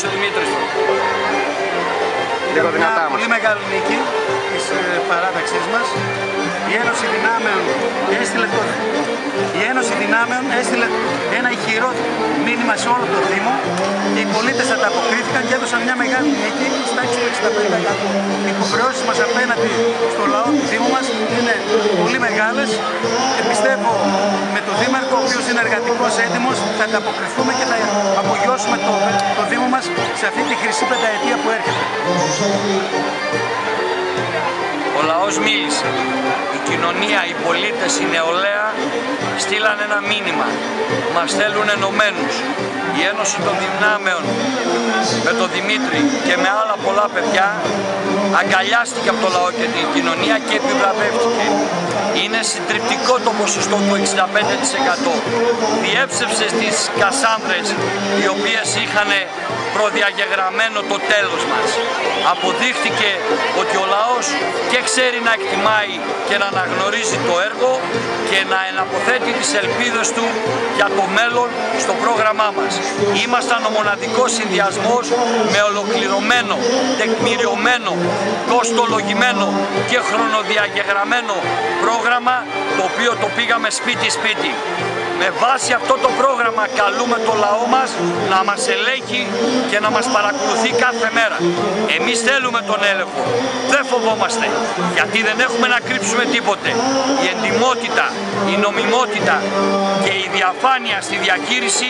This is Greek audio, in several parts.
ο Δημήτρης. Λίγο δυνατά μας. Πολύ μεγάλη νίκη της παράταξής μας. Η Ένωση Δυνάμεων έστειλε ένα ηχηρό μήνυμα σε όλο το Δήμο και οι πολίτες ανταποκρίθηκαν και έδωσαν μια μεγάλη νίκη στα 65%. Οι υποχρεώσεις μας απέναντι στο λαό του Δήμου μας είναι πολύ μεγάλες και πιστεύω με τον Δήμαρχο, ο οποίος είναι εργατικός έτοιμος, θα ανταποκριθούμε και θα απογειώσουμε το Δήμο μας σε αυτή τη χρυσή πενταετία που έρχεται. Ο λαός μίλησε, η κοινωνία, οι πολίτες, η νεολαία στείλαν ένα μήνυμα. Μας θέλουν ενωμένους. Η Ένωση των Δυνάμεων με τον Δημήτρη και με άλλα πολλά παιδιά αγκαλιάστηκε από το λαό και την κοινωνία και επιβραβεύτηκε. Είναι συντριπτικό το ποσοστό του 65%. Διέψευσε στις Κασάνδρες οι οποίες είχαν προδιαγεγραμμένο το τέλος μας. Αποδείχτηκε ότι ο λαός και ξέρει να εκτιμάει και να αναγνωρίζει το έργο και να εναποθέτει τις ελπίδες του για το μέλλον στο πρόγραμμά μας. Ήμασταν ο μοναδικός συνδυασμός με ολοκληρωμένο, τεκμηριωμένο, κοστολογημένο και χρονοδιαγεγραμμένο πρόγραμμα, το οποίο το πήγαμε σπίτι-σπίτι. Με βάση αυτό το πρόγραμμα καλούμε το λαό μας να μας ελέγχει και να μας παρακολουθεί κάθε μέρα. Εμείς θέλουμε τον έλεγχο, δεν φοβόμαστε, γιατί δεν έχουμε να κρύψουμε τίποτε. Η εντιμότητα, η νομιμότητα και η διαφάνεια στη διαχείριση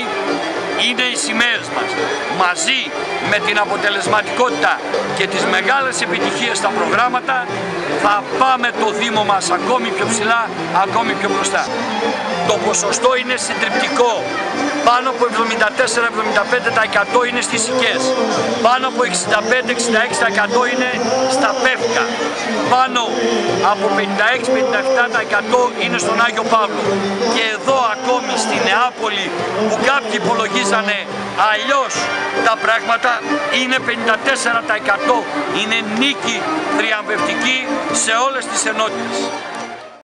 είναι οι σημαίες μας. Μαζί με την αποτελεσματικότητα και τις μεγάλες επιτυχίες στα προγράμματα θα πάμε το Δήμο μας ακόμη πιο ψηλά, ακόμη πιο μπροστά. Το ποσοστό είναι συντριπτικό. Πάνω από 74-75% είναι στις οικές. Πάνω από 65-66% είναι στα πεύκα. Πάνω από 56-57% είναι στον Άγιο Παύλο. Και εδώ ακόμη στη Νεάπολη που κάποιοι υπολογίζανε αλλιώς τα πράγματα, είναι 54%. Είναι νίκη θριαμβευτική σε όλες τις ενότητες.